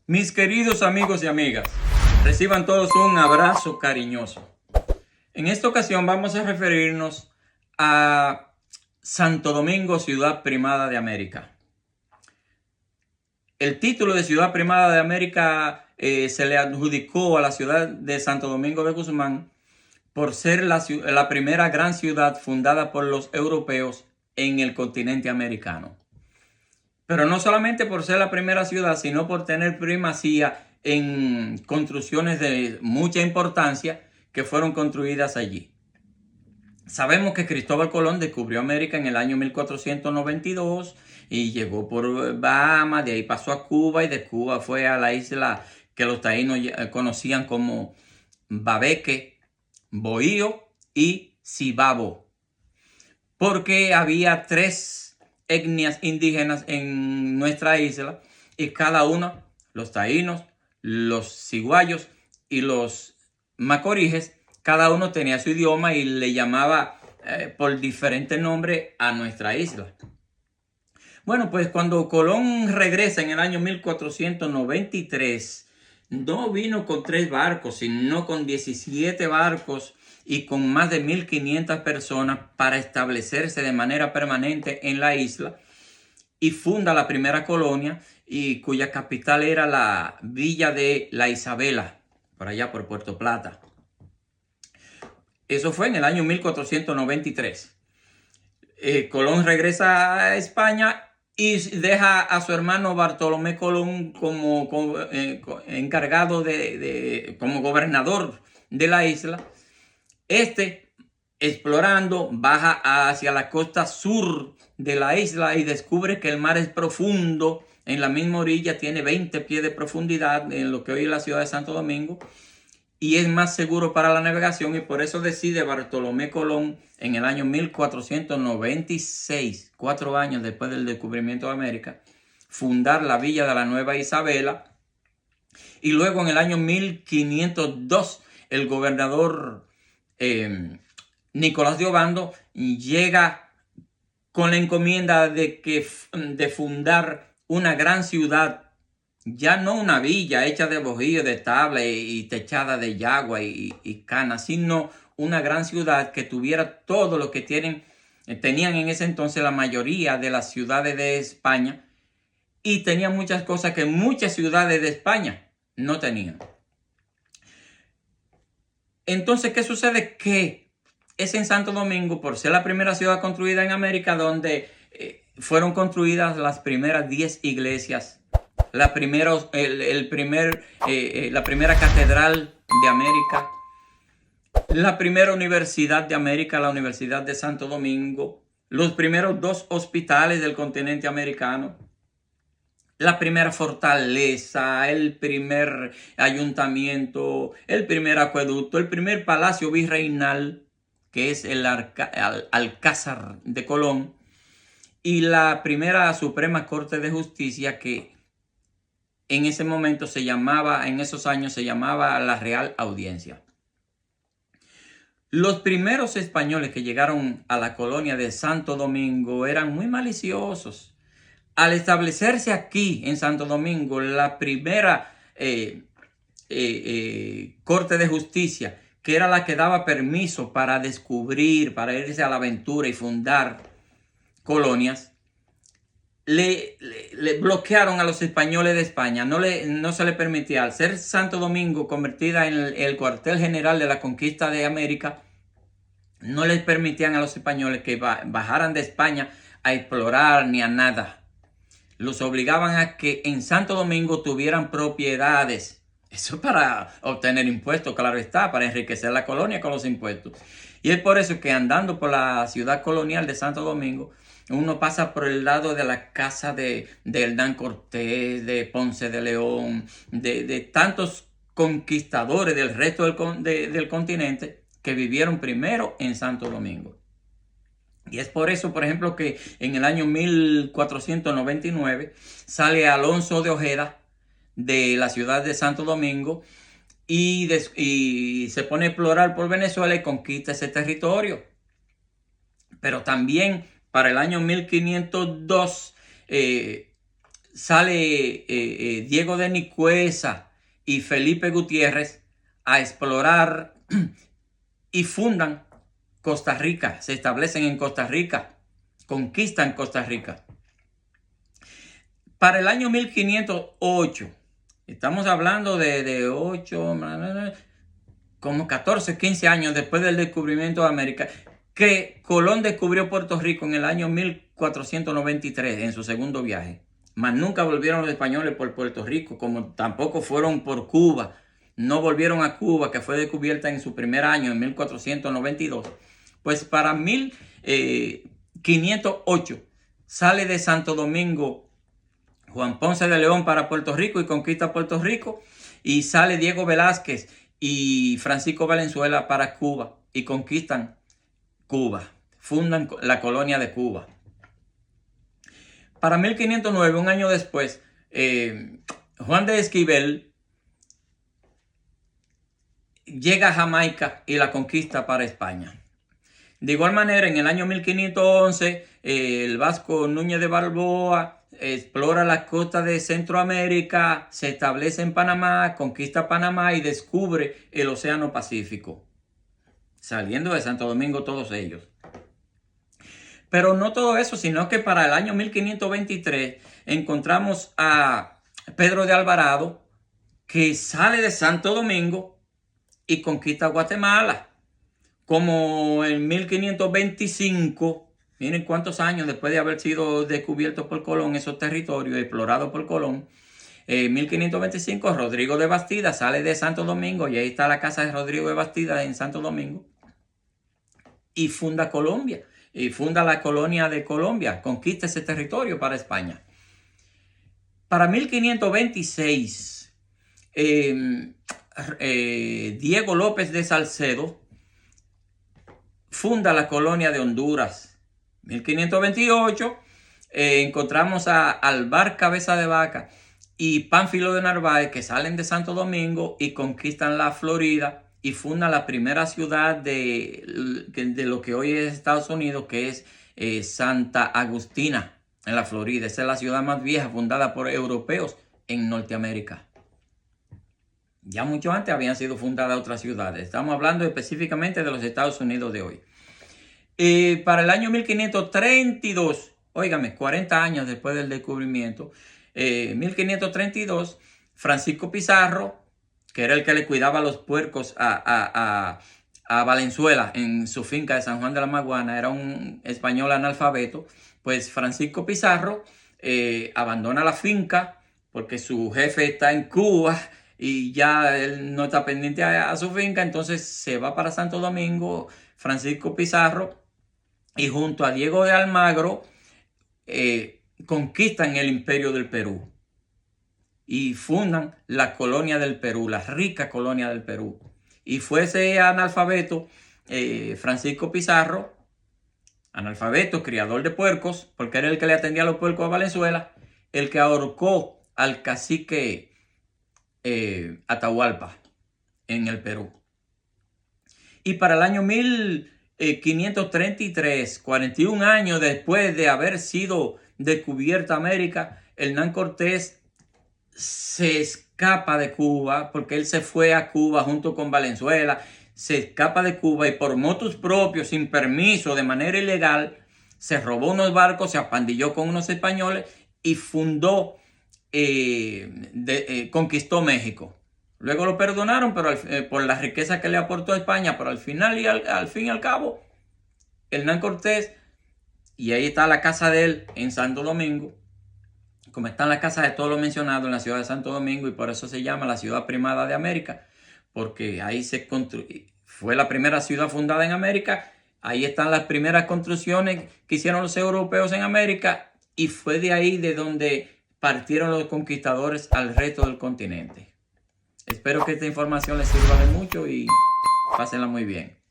Mis queridos amigos y amigas, reciban todos un abrazo cariñoso. En esta ocasión vamos a referirnos a Santo Domingo, ciudad primada de América. El título de ciudad primada de América se le adjudicó a la ciudad de Santo Domingo de Guzmán por ser la primera gran ciudad fundada por los europeos en el continente americano. Pero no solamente por ser la primera ciudad, sino por tener primacía en construcciones de mucha importancia que fueron construidas allí. Sabemos que Cristóbal Colón descubrió América en el año 1492 y llegó por Bahamas, de ahí pasó a Cuba y de Cuba fue a la isla que los taínos conocían como Babeque, Bohío y Cibabo, porque había tres etnias indígenas en nuestra isla y cada uno, los taínos, los ciguayos y los macoriges, cada uno tenía su idioma y le llamaba por diferente nombre a nuestra isla. Bueno, pues cuando Colón regresa en el año 1493, no vino con 3 barcos, sino con 17 barcos y con más de 1.500 personas para establecerse de manera permanente en la isla, y funda la primera colonia, y cuya capital era la villa de La Isabela, por allá por Puerto Plata. Eso fue en el año 1493. Colón regresa a España y deja a su hermano Bartolomé Colón como encargado como gobernador de la isla. Explorando, baja hacia la costa sur de la isla y descubre que el mar es profundo. En la misma orilla tiene 20 pies de profundidad en lo que hoy es la ciudad de Santo Domingo, y es más seguro para la navegación, y por eso decide Bartolomé Colón en el año 1496, 4 años después del descubrimiento de América, fundar la villa de la Nueva Isabela. Y luego en el año 1502 el gobernador Nicolás de Obando llega con la encomienda de fundar una gran ciudad, ya no una villa hecha de bohío, de tabla y techada de yagua y cana, sino una gran ciudad que tuviera todo lo que tenían en ese entonces la mayoría de las ciudades de España, y tenía muchas cosas que muchas ciudades de España no tenían. Entonces, ¿qué sucede? Que es en Santo Domingo, por ser la primera ciudad construida en América, donde fueron construidas las primeras 10 iglesias, la primera catedral de América, la primera universidad de América, la Universidad de Santo Domingo, los primeros 2 hospitales del continente americano, la primera fortaleza, el primer ayuntamiento, el primer acueducto, el primer palacio virreinal, que es el Alcázar de Colón, y la primera Suprema Corte de Justicia, que en ese momento en esos años se llamaba la Real Audiencia. Los primeros españoles que llegaron a la colonia de Santo Domingo eran muy maliciosos. Al establecerse aquí en Santo Domingo la primera Corte de Justicia, que era la que daba permiso para descubrir, para irse a la aventura y fundar colonias, le bloquearon a los españoles de España. No se le permitía, al ser Santo Domingo convertida en el cuartel general de la conquista de América, no les permitían a los españoles que bajaran de España a explorar ni a nada. Los obligaban a que en Santo Domingo tuvieran propiedades. Eso para obtener impuestos, claro está, para enriquecer la colonia con los impuestos. Y es por eso que andando por la ciudad colonial de Santo Domingo, uno pasa por el lado de la casa de Hernán Cortés, de Ponce de León, de tantos conquistadores del resto del continente que vivieron primero en Santo Domingo. Y es por eso, por ejemplo, que en el año 1499 sale Alonso de Ojeda de la ciudad de Santo Domingo y se pone a explorar por Venezuela y conquista ese territorio. Pero también para el año 1502 sale Diego de Nicuesa y Felipe Gutiérrez a explorar y fundan Costa Rica, se establecen en Costa Rica, conquistan Costa Rica. Para el año 1508, estamos hablando de 8, como 14, 15 años después del descubrimiento de América, que Colón descubrió Puerto Rico en el año 1493 en su segundo viaje. Mas nunca volvieron los españoles por Puerto Rico, como tampoco fueron por Cuba. No volvieron a Cuba, que fue descubierta en su primer año, en 1492. Pues para 1508 sale de Santo Domingo Juan Ponce de León para Puerto Rico y conquista Puerto Rico. Y sale Diego Velázquez y Francisco Valenzuela para Cuba y conquistan Cuba. Fundan la colonia de Cuba. Para 1509, un año después, Juan de Esquivel llega a Jamaica y la conquista para España. De igual manera, en el año 1511, el vasco Núñez de Balboa explora la costa de Centroamérica, se establece en Panamá, conquista Panamá y descubre el Océano Pacífico, saliendo de Santo Domingo todos ellos. Pero no todo eso, sino que para el año 1523 encontramos a Pedro de Alvarado, que sale de Santo Domingo y conquista Guatemala. Como en 1525, miren cuántos años después de haber sido descubiertos por Colón esos territorios, explorados por Colón, en 1525 Rodrigo de Bastida sale de Santo Domingo y ahí está la casa de Rodrigo de Bastida en Santo Domingo y funda Colombia. Y funda la colonia de Colombia, conquista ese territorio para España. Para 1526, Diego López de Salcedo funda la colonia de Honduras. 1528, encontramos a Alvar Cabeza de Vaca y Pánfilo de Narváez, que salen de Santo Domingo y conquistan la Florida y fundan la primera ciudad de lo que hoy es Estados Unidos, que es Santa Agustina, en la Florida. Esa es la ciudad más vieja fundada por europeos en Norteamérica. Ya mucho antes habían sido fundadas otras ciudades. Estamos hablando específicamente de los Estados Unidos de hoy. Para el año 1532, óigame, 40 años después del descubrimiento, 1532, Francisco Pizarro, que era el que le cuidaba los puercos a Valenzuela en su finca de San Juan de la Maguana, era un español analfabeto, pues Francisco Pizarro abandona la finca porque su jefe está en Cuba y ya él no está pendiente a su finca, entonces se va para Santo Domingo Francisco Pizarro y junto a Diego de Almagro conquistan el Imperio del Perú y fundan la colonia del Perú, la rica colonia del Perú. Y fue ese analfabeto, Francisco Pizarro, analfabeto, criador de puercos, porque era el que le atendía a los puercos a Valenzuela, el que ahorcó al cacique Atahualpa en el Perú. Y para el año 1533, 41 años después de haber sido descubierta América, Hernán Cortés se escapa de Cuba, porque él se fue a Cuba junto con Valenzuela, se escapa de Cuba y por motus propios, sin permiso, de manera ilegal, se robó unos barcos, se apandilló con unos españoles y fundó, conquistó México. Luego lo perdonaron pero por la riqueza que le aportó a España, pero al final y al fin y al cabo, Hernán Cortés, y ahí está la casa de él en Santo Domingo, como están las casas de todos los mencionados en la ciudad de Santo Domingo, y por eso se llama la ciudad primada de América, porque ahí fue la primera ciudad fundada en América, ahí están las primeras construcciones que hicieron los europeos en América, y fue de ahí de donde partieron los conquistadores al resto del continente. Espero que esta información les sirva de mucho y pásenla muy bien.